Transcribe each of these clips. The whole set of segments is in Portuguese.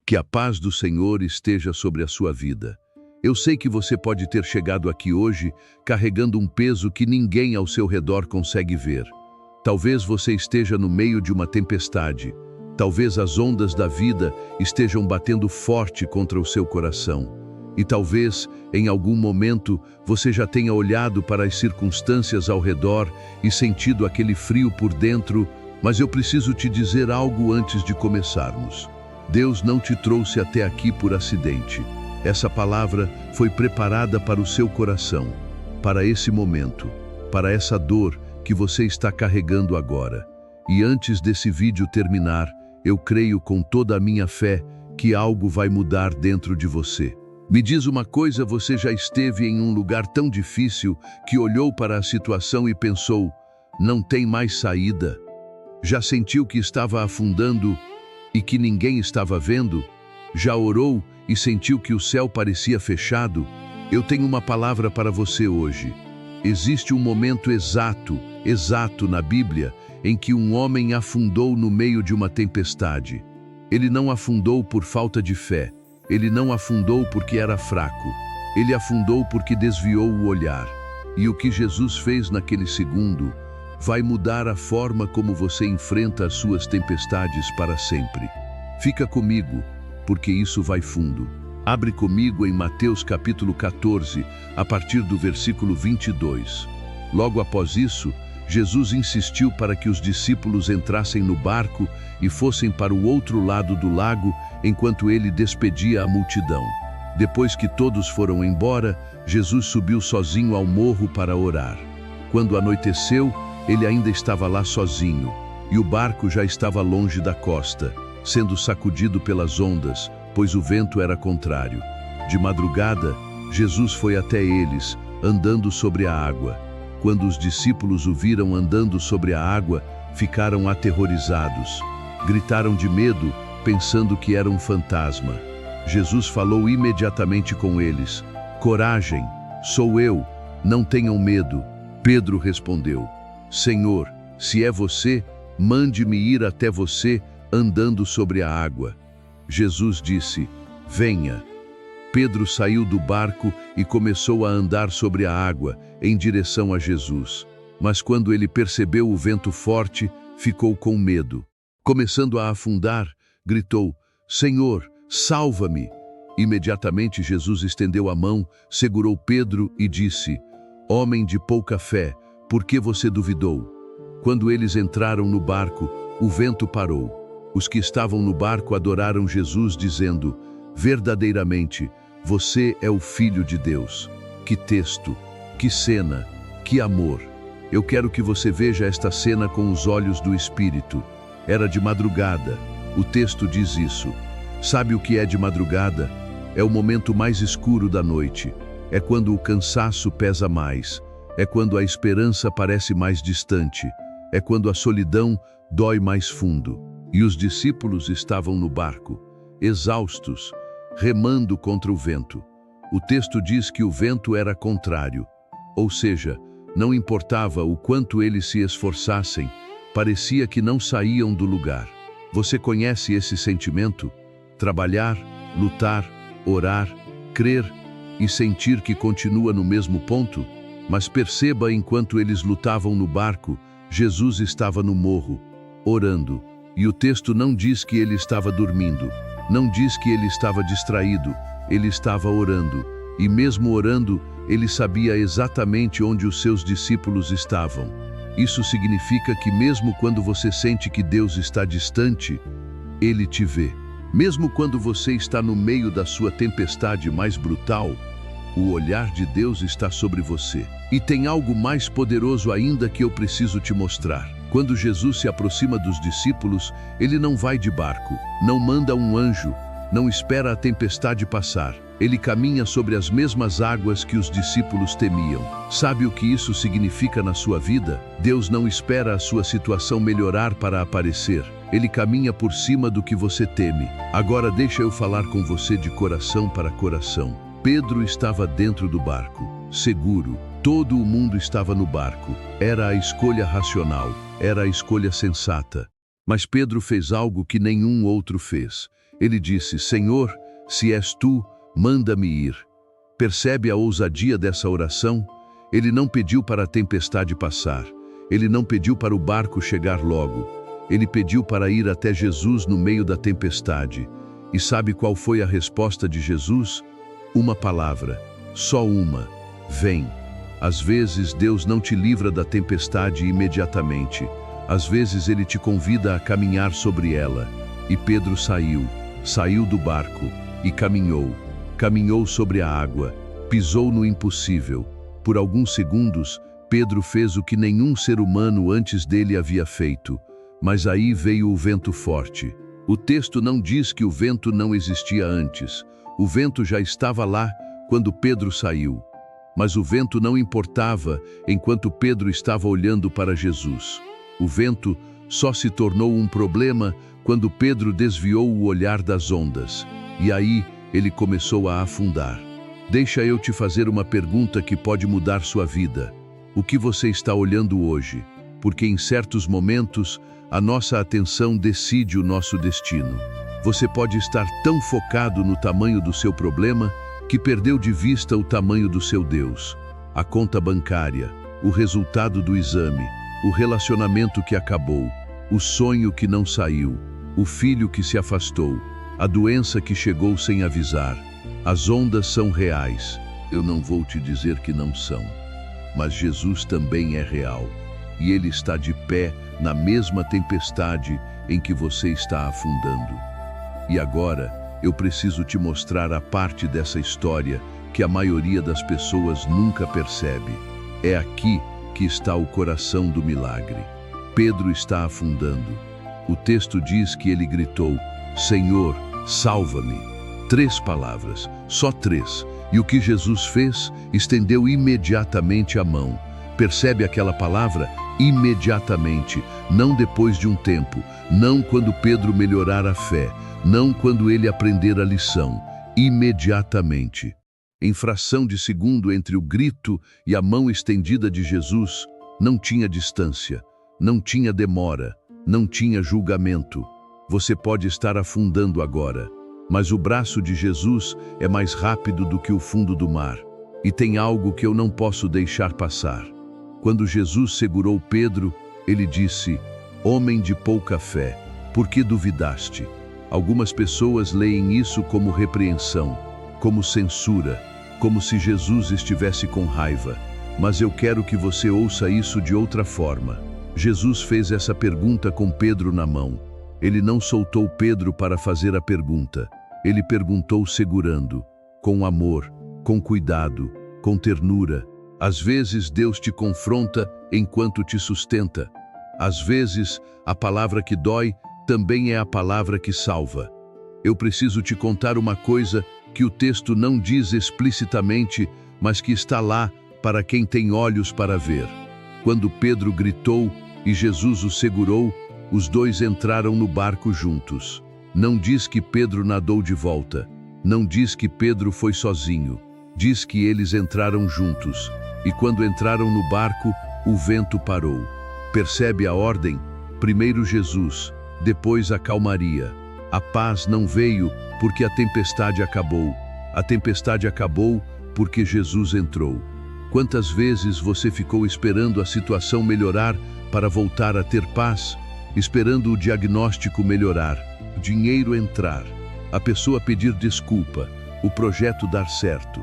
Que a paz do Senhor esteja sobre a sua vida. Eu sei que você pode ter chegado aqui hoje carregando um peso que ninguém ao seu redor consegue ver. Talvez você esteja no meio de uma tempestade. Talvez as ondas da vida estejam batendo forte contra o seu coração. E talvez, em algum momento, você já tenha olhado para as circunstâncias ao redor e sentido aquele frio por dentro, mas eu preciso te dizer algo antes de começarmos. Deus não te trouxe até aqui por acidente. Essa palavra foi preparada para o seu coração, para esse momento, para essa dor que você está carregando agora. E antes desse vídeo terminar, eu creio com toda a minha fé que algo vai mudar dentro de você. Me diz uma coisa, você já esteve em um lugar tão difícil que olhou para a situação e pensou, não tem mais saída? Já sentiu que estava afundando e que ninguém estava vendo? Já orou e sentiu que o céu parecia fechado? Eu tenho uma palavra para você hoje. Existe um momento exato na Bíblia em que um homem afundou no meio de uma tempestade. Ele não afundou por falta de fé. Ele não afundou porque era fraco. Ele afundou porque desviou o olhar. E o que Jesus fez naquele segundo vai mudar a forma como você enfrenta as suas tempestades para sempre. Fica comigo, porque isso vai fundo. Abre comigo em Mateus capítulo 14, a partir do versículo 22. Logo após isso, Jesus insistiu para que os discípulos entrassem no barco e fossem para o outro lado do lago, enquanto ele despedia a multidão. Depois que todos foram embora, Jesus subiu sozinho ao morro para orar. Quando anoiteceu, ele ainda estava lá sozinho, e o barco já estava longe da costa, sendo sacudido pelas ondas, pois o vento era contrário. De madrugada, Jesus foi até eles, andando sobre a água. Quando os discípulos o viram andando sobre a água, ficaram aterrorizados. Gritaram de medo, pensando que era um fantasma. Jesus falou imediatamente com eles. Coragem, sou eu, não tenham medo. Pedro respondeu. Senhor, se é você, mande-me ir até você andando sobre a água. Jesus disse, venha. Pedro saiu do barco e começou a andar sobre a água, em direção a Jesus. Mas quando ele percebeu o vento forte, ficou com medo. Começando a afundar, gritou, Senhor, salva-me! Imediatamente Jesus estendeu a mão, segurou Pedro e disse, homem de pouca fé, por que você duvidou? Quando eles entraram no barco, o vento parou. Os que estavam no barco adoraram Jesus, dizendo, verdadeiramente, você é o Filho de Deus. Que texto, que cena, que amor. Eu quero que você veja esta cena com os olhos do Espírito. Era de madrugada. O texto diz isso. Sabe o que é de madrugada? É o momento mais escuro da noite. É quando o cansaço pesa mais. É quando a esperança parece mais distante. É quando a solidão dói mais fundo. E os discípulos estavam no barco, exaustos, remando contra o vento. O texto diz que o vento era contrário, ou seja, não importava o quanto eles se esforçassem, parecia que não saíam do lugar. Você conhece esse sentimento? Trabalhar, lutar, orar, crer e sentir que continua no mesmo ponto? Mas perceba, enquanto eles lutavam no barco, Jesus estava no morro, orando. E o texto não diz que ele estava dormindo, não diz que ele estava distraído, ele estava orando. E mesmo orando, ele sabia exatamente onde os seus discípulos estavam. Isso significa que mesmo quando você sente que Deus está distante, ele te vê. Mesmo quando você está no meio da sua tempestade mais brutal, o olhar de Deus está sobre você. E tem algo mais poderoso ainda que eu preciso te mostrar. Quando Jesus se aproxima dos discípulos, ele não vai de barco, não manda um anjo, não espera a tempestade passar. Ele caminha sobre as mesmas águas que os discípulos temiam. Sabe o que isso significa na sua vida? Deus não espera a sua situação melhorar para aparecer. Ele caminha por cima do que você teme. Agora deixa eu falar com você de coração para coração. Pedro estava dentro do barco, seguro. Todo o mundo estava no barco. Era a escolha racional, era a escolha sensata. Mas Pedro fez algo que nenhum outro fez. Ele disse: Senhor, se és tu, manda-me ir. Percebe a ousadia dessa oração? Ele não pediu para a tempestade passar. Ele não pediu para o barco chegar logo. Ele pediu para ir até Jesus no meio da tempestade. E sabe qual foi a resposta de Jesus? Uma palavra, só uma: vem. Às vezes Deus não te livra da tempestade imediatamente. Às vezes Ele te convida a caminhar sobre ela. E Pedro saiu do barco e caminhou sobre a água, pisou no impossível. Por alguns segundos, Pedro fez o que nenhum ser humano antes dele havia feito. Mas aí veio o vento forte. O texto não diz que o vento não existia antes. O vento já estava lá quando Pedro saiu. Mas o vento não importava enquanto Pedro estava olhando para Jesus. O vento só se tornou um problema quando Pedro desviou o olhar das ondas. E aí ele começou a afundar. Deixa eu te fazer uma pergunta que pode mudar sua vida. O que você está olhando hoje? Porque em certos momentos, a nossa atenção decide o nosso destino. Você pode estar tão focado no tamanho do seu problema que perdeu de vista o tamanho do seu Deus. A conta bancária, o resultado do exame, o relacionamento que acabou, o sonho que não saiu, o filho que se afastou, a doença que chegou sem avisar. As ondas são reais. Eu não vou te dizer que não são. Mas Jesus também é real. E Ele está de pé na mesma tempestade em que você está afundando. E agora, eu preciso te mostrar a parte dessa história que a maioria das pessoas nunca percebe. É aqui que está o coração do milagre. Pedro está afundando. O texto diz que ele gritou: Senhor, salva-me. 3 palavras, só 3. E o que Jesus fez? Estendeu imediatamente a mão. Percebe aquela palavra? Imediatamente, não depois de um tempo, não quando Pedro melhorar a fé, não quando ele aprender a lição. Imediatamente. Em fração de segundo entre o grito e a mão estendida de Jesus, não tinha distância, não tinha demora, não tinha julgamento. Você pode estar afundando agora, mas o braço de Jesus é mais rápido do que o fundo do mar. E tem algo que eu não posso deixar passar. Quando Jesus segurou Pedro, ele disse: Homem de pouca fé, por que duvidaste? Algumas pessoas leem isso como repreensão, como censura, como se Jesus estivesse com raiva. Mas eu quero que você ouça isso de outra forma. Jesus fez essa pergunta com Pedro na mão. Ele não soltou Pedro para fazer a pergunta. Ele perguntou segurando, com amor, com cuidado, com ternura. Às vezes Deus te confronta enquanto te sustenta. Às vezes, a palavra que dói também é a palavra que salva. Eu preciso te contar uma coisa que o texto não diz explicitamente, mas que está lá para quem tem olhos para ver. Quando Pedro gritou e Jesus o segurou, os dois entraram no barco juntos. Não diz que Pedro nadou de volta. Não diz que Pedro foi sozinho. Diz que eles entraram juntos. E quando entraram no barco, o vento parou. Percebe a ordem? Primeiro Jesus, depois a calmaria. A paz não veio porque a tempestade acabou. A tempestade acabou porque Jesus entrou. Quantas vezes você ficou esperando a situação melhorar para voltar a ter paz? Esperando o diagnóstico melhorar, o dinheiro entrar, a pessoa pedir desculpa, o projeto dar certo.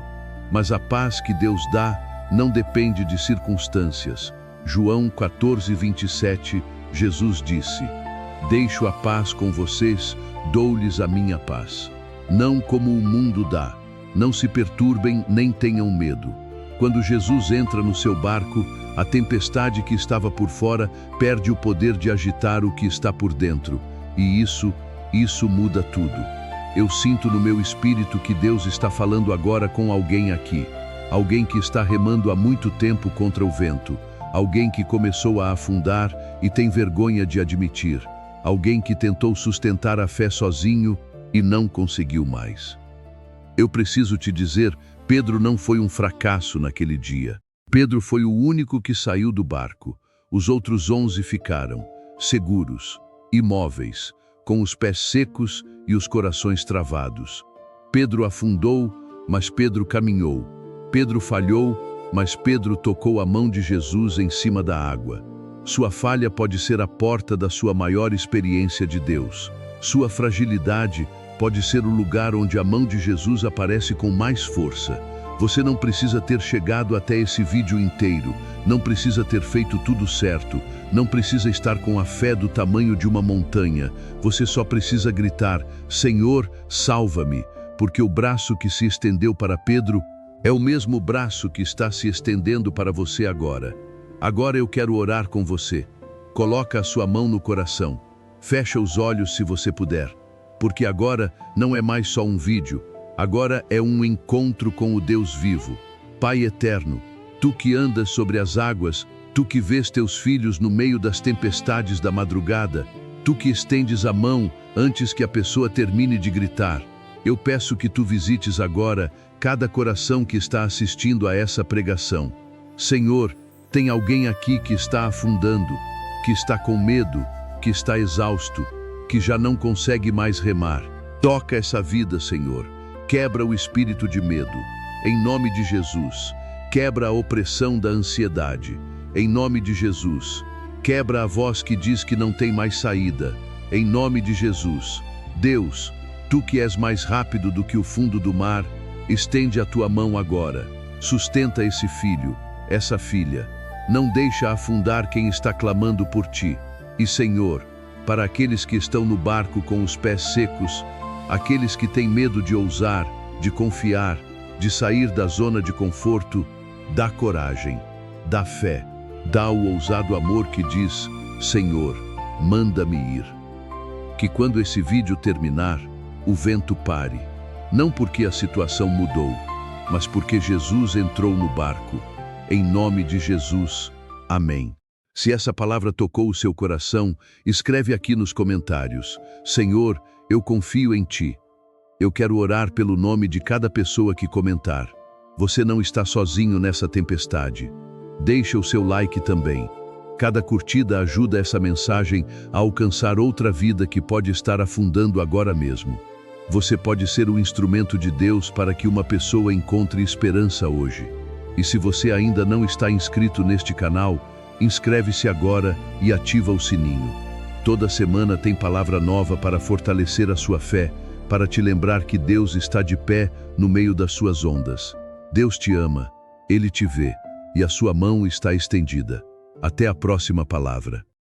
Mas a paz que Deus dá não depende de circunstâncias. João 14:27, Jesus disse: Deixo a paz com vocês, dou-lhes a minha paz. Não como o mundo dá. Não se perturbem nem tenham medo. Quando Jesus entra no seu barco, a tempestade que estava por fora perde o poder de agitar o que está por dentro. E isso muda tudo. Eu sinto no meu espírito que Deus está falando agora com alguém aqui. Alguém que está remando há muito tempo contra o vento. Alguém que começou a afundar e tem vergonha de admitir. Alguém que tentou sustentar a fé sozinho e não conseguiu mais. Eu preciso te dizer, Pedro não foi um fracasso naquele dia. Pedro foi o único que saiu do barco. Os outros 11 ficaram, seguros, imóveis, com os pés secos e os corações travados. Pedro afundou, mas Pedro caminhou. Pedro falhou, mas Pedro tocou a mão de Jesus em cima da água. Sua falha pode ser a porta da sua maior experiência de Deus. Sua fragilidade pode ser o lugar onde a mão de Jesus aparece com mais força. Você não precisa ter chegado até esse vídeo inteiro, não precisa ter feito tudo certo, não precisa estar com a fé do tamanho de uma montanha. Você só precisa gritar: Senhor, salva-me, porque o braço que se estendeu para Pedro é o mesmo braço que está se estendendo para você agora. Agora eu quero orar com você. Coloca a sua mão no coração. Fecha os olhos se você puder, porque agora não é mais só um vídeo. Agora é um encontro com o Deus vivo. Pai eterno, tu que andas sobre as águas, tu que vês teus filhos no meio das tempestades da madrugada, tu que estendes a mão antes que a pessoa termine de gritar, eu peço que tu visites agora cada coração que está assistindo a essa pregação. Senhor, tem alguém aqui que está afundando, que está com medo, que está exausto, que já não consegue mais remar. Toca essa vida, Senhor. Quebra o espírito de medo. Em nome de Jesus. Quebra a opressão da ansiedade. Em nome de Jesus. Quebra a voz que diz que não tem mais saída. Em nome de Jesus. Deus, tu que és mais rápido do que o fundo do mar, estende a tua mão agora. Sustenta esse filho, essa filha. Não deixa afundar quem está clamando por ti. E, Senhor, para aqueles que estão no barco com os pés secos, aqueles que têm medo de ousar, de confiar, de sair da zona de conforto, dá coragem, dá fé, dá o ousado amor que diz: Senhor, manda-me ir. Que quando esse vídeo terminar, o vento pare, não porque a situação mudou, mas porque Jesus entrou no barco. Em nome de Jesus, amém. Se essa palavra tocou o seu coração, escreve aqui nos comentários: Senhor, eu confio em Ti. Eu quero orar pelo nome de cada pessoa que comentar. Você não está sozinho nessa tempestade. Deixa o seu like também. Cada curtida ajuda essa mensagem a alcançar outra vida que pode estar afundando agora mesmo. Você pode ser o instrumento de Deus para que uma pessoa encontre esperança hoje. E se você ainda não está inscrito neste canal, inscreve-se agora e ativa o sininho. Toda semana tem palavra nova para fortalecer a sua fé, para te lembrar que Deus está de pé no meio das suas ondas. Deus te ama, Ele te vê e a sua mão está estendida. Até a próxima palavra.